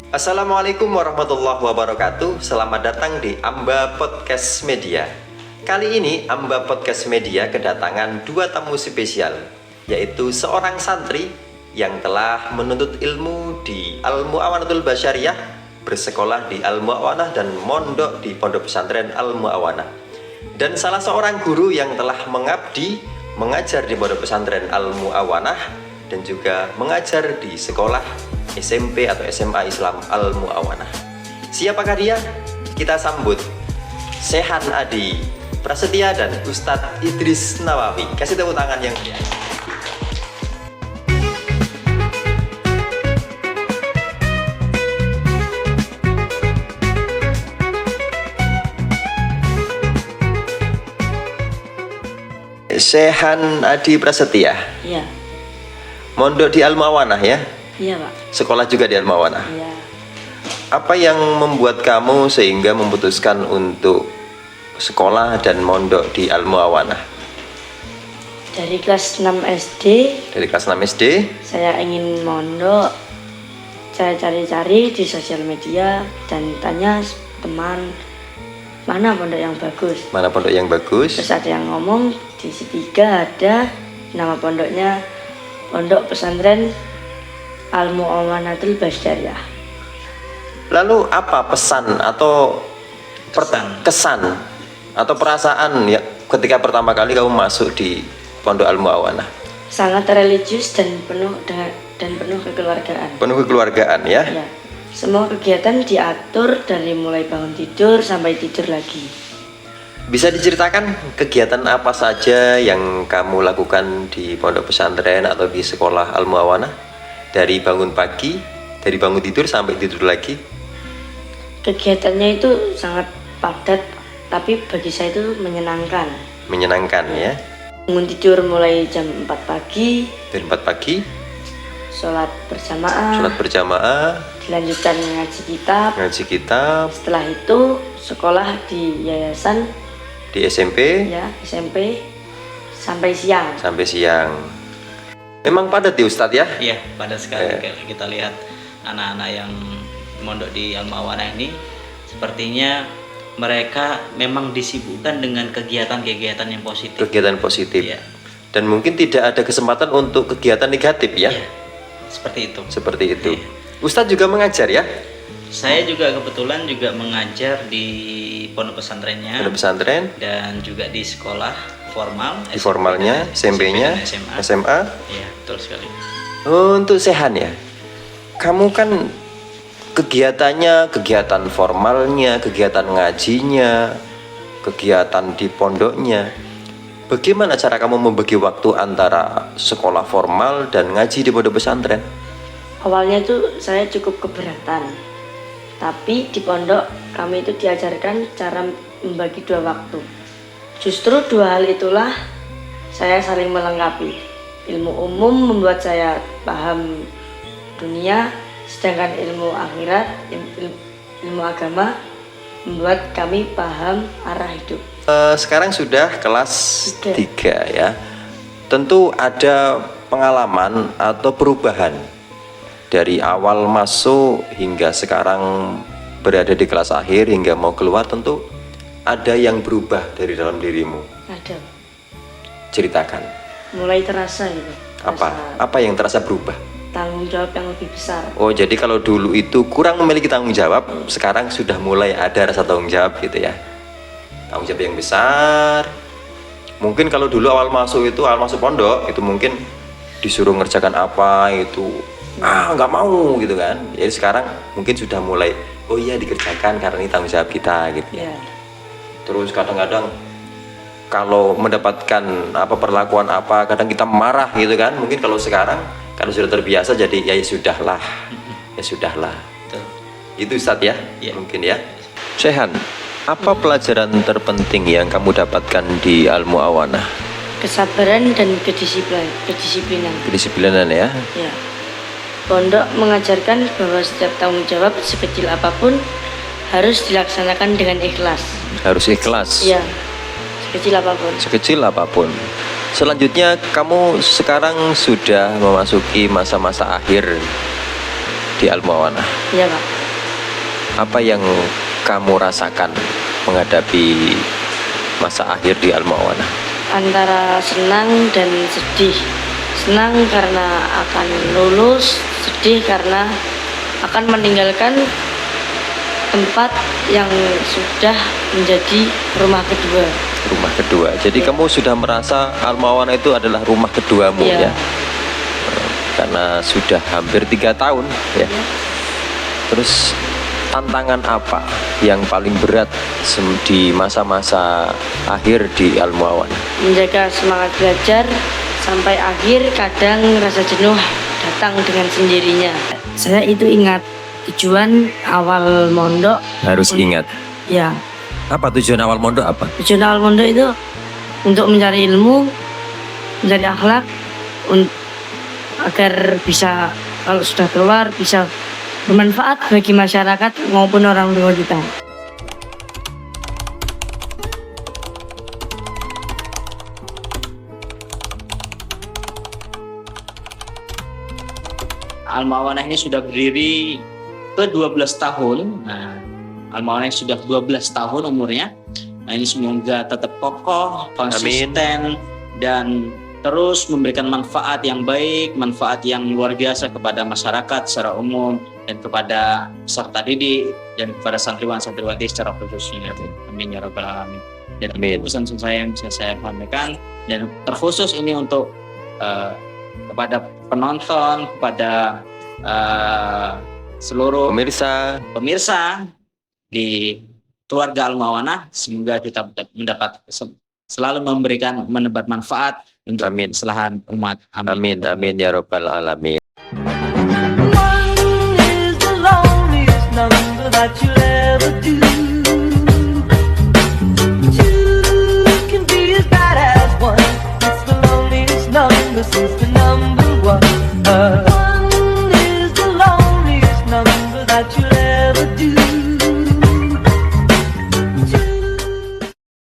Assalamualaikum warahmatullahi wabarakatuh. Selamat datang di Amba Podcast Media. Kali ini Amba Podcast Media kedatangan dua tamu spesial, yaitu seorang santri yang telah menuntut ilmu di Al-Mu'awanatul Basyariah, bersekolah di Al-Mu'awanah dan mondok di Pondok Pesantren Al-Mu'awanah, dan salah seorang guru yang telah mengabdi mengajar di Pondok Pesantren Al-Mu'awanah dan juga mengajar di sekolah SMP atau SMA Islam Al-Mu'awanah. Siapakah dia? Kita sambut Shehan Adi Prasetya dan Ustadz Idris Nawawi. Kasih tepuk tangan yang meriah. Shehan Adi Prasetya. Iya. Mondok di Al-Mu'awanah ya? Iya, Pak. Sekolah juga di Al-Mu'awanah. Iya. Apa yang membuat kamu sehingga memutuskan untuk sekolah dan mondok di Al-Mu'awanah? Dari kelas 6 SD, Dari kelas 6 SD, saya ingin mondok. Saya cari-cari di sosial media dan tanya teman, mana pondok yang bagus. mana pondok yang bagus? Terus ada yang ngomong di C3 ada nama pondoknya Pondok Pesantren Al-Mu'awanatul Basyariah. Lalu apa pesan atau kesan atau perasaan ya ketika pertama kali kamu masuk di Pondok Al-Mu'awanah? Sangat religius dan penuh kekeluargaan. Penuh kekeluargaan ya? Ya. Semua kegiatan diatur dari mulai bangun tidur sampai tidur lagi. Bisa diceritakan kegiatan apa saja yang kamu lakukan di pondok pesantren atau di sekolah Al-Mu'awanah? Dari bangun pagi, dari bangun tidur sampai tidur lagi? Kegiatannya itu sangat padat, tapi bagi saya itu menyenangkan. Menyenangkan ya? Bangun tidur mulai jam 4 pagi, Dari 4 pagi, sholat berjamaah, sholat berjamaah, dilanjutkan ngaji kitab. ngaji kitab, Setelah itu sekolah di yayasan di SMP ya SMP sampai siang. sampai siang. Memang padat ya Ustadz ya? Iya, pada sekali kalau kita lihat anak-anak yang mondok di Al-Mu'awanah ini, sepertinya mereka memang disibukkan dengan kegiatan-kegiatan yang positif. Kegiatan positif. Iya. Dan mungkin tidak ada kesempatan untuk kegiatan negatif ya? Iya, seperti itu. Seperti itu. Iya. Ustadz juga mengajar ya? Saya juga kebetulan juga mengajar di pondok pesantrennya Pondok pesantren, dan juga di sekolah formal. di formalnya, SMP-nya, dan SMA. SMA. Iya, betul sekali. Untuk Shehan ya, kamu kan kegiatannya, kegiatan formalnya, kegiatan ngajinya, kegiatan di pondoknya. Bagaimana cara kamu membagi waktu antara sekolah formal dan ngaji di pondok pesantren? Awalnya itu saya cukup keberatan. Tapi di pondok kami itu diajarkan cara membagi dua waktu. Justru dua hal itulah saya saling melengkapi. Ilmu umum membuat saya paham dunia, sedangkan ilmu akhirat, ilmu agama membuat kami paham arah hidup. Sekarang sudah kelas Tiga. 3 ya. Tentu ada pengalaman atau perubahan dari awal masuk hingga sekarang berada di kelas akhir hingga mau keluar, tentu ada yang berubah dari dalam dirimu. Ada. Ceritakan. Mulai terasa gitu. Apa yang terasa berubah? Tanggung jawab yang lebih besar. Oh, jadi kalau dulu itu kurang memiliki tanggung jawab, sekarang sudah mulai ada rasa tanggung jawab gitu ya. Tanggung jawab yang besar. Mungkin kalau dulu awal masuk pondok itu mungkin disuruh ngerjakan apa itu nggak mau gitu kan. Jadi sekarang mungkin sudah mulai, oh iya dikerjakan karena ini tanggung jawab kita gitu ya. Ya. Terus kadang-kadang kalau mendapatkan perlakuan kadang kita marah gitu kan. Mungkin kalau sekarang kalau sudah terbiasa jadi ya sudahlah. Ya sudahlah. Betul. Itu Ustadz ya? Iya. Mungkin ya. Shehan, apa pelajaran terpenting yang kamu dapatkan di Al-Mu'awanah? Kesabaran dan kedisiplinan. Kedisiplinan ya. Ya. Pondok mengajarkan bahwa setiap tanggung jawab sekecil apapun harus dilaksanakan dengan ikhlas. Harus ikhlas. Ya, sekecil apapun. Sekecil apapun. Selanjutnya kamu sekarang sudah memasuki masa-masa akhir di Al-Muawanah. Iya Pak. Apa yang kamu rasakan menghadapi masa akhir di Al-Muawanah? Antara senang dan sedih. Senang karena akan lulus, sedih karena akan meninggalkan tempat yang sudah menjadi rumah kedua. Rumah kedua. Jadi kamu sudah merasa Al-Muawanah itu adalah rumah keduamu Iya. ya? Karena sudah hampir 3 tahun ya. Terus tantangan apa yang paling berat di masa-masa akhir di Al-Muawanah? Menjaga semangat belajar sampai akhir, kadang rasa jenuh datang dengan sendirinya. Saya itu ingat tujuan awal mondok. Harus ingat. Ya, Apa tujuan awal mondok apa? tujuan awal mondok itu untuk mencari ilmu, mencari akhlak, agar bisa kalau sudah keluar bisa bermanfaat bagi masyarakat maupun orang tua kita. Al-Muawanah ini sudah berdiri ke 12 tahun. Nah, Al-Muawanah sudah 12 tahun umurnya. Nah, ini semoga tetap kokoh, konsisten, dan terus memberikan manfaat yang baik, manfaat yang luar biasa kepada masyarakat secara umum dan kepada peserta didik dan kepada santriwan-santriwati secara khususnya. Amin ya rabbal alamin. Dan Amin. itu pesan saya yang bisa saya sampaikan, dan terkhusus ini untuk kepada penonton, kepada seluruh pemirsa di keluarga Al-Muawanah. Semoga kita mendapat selalu menebar manfaat untuk kesalahan umat. Amin, amin ya rabbal alamin. One is the loneliest number that you'll ever do.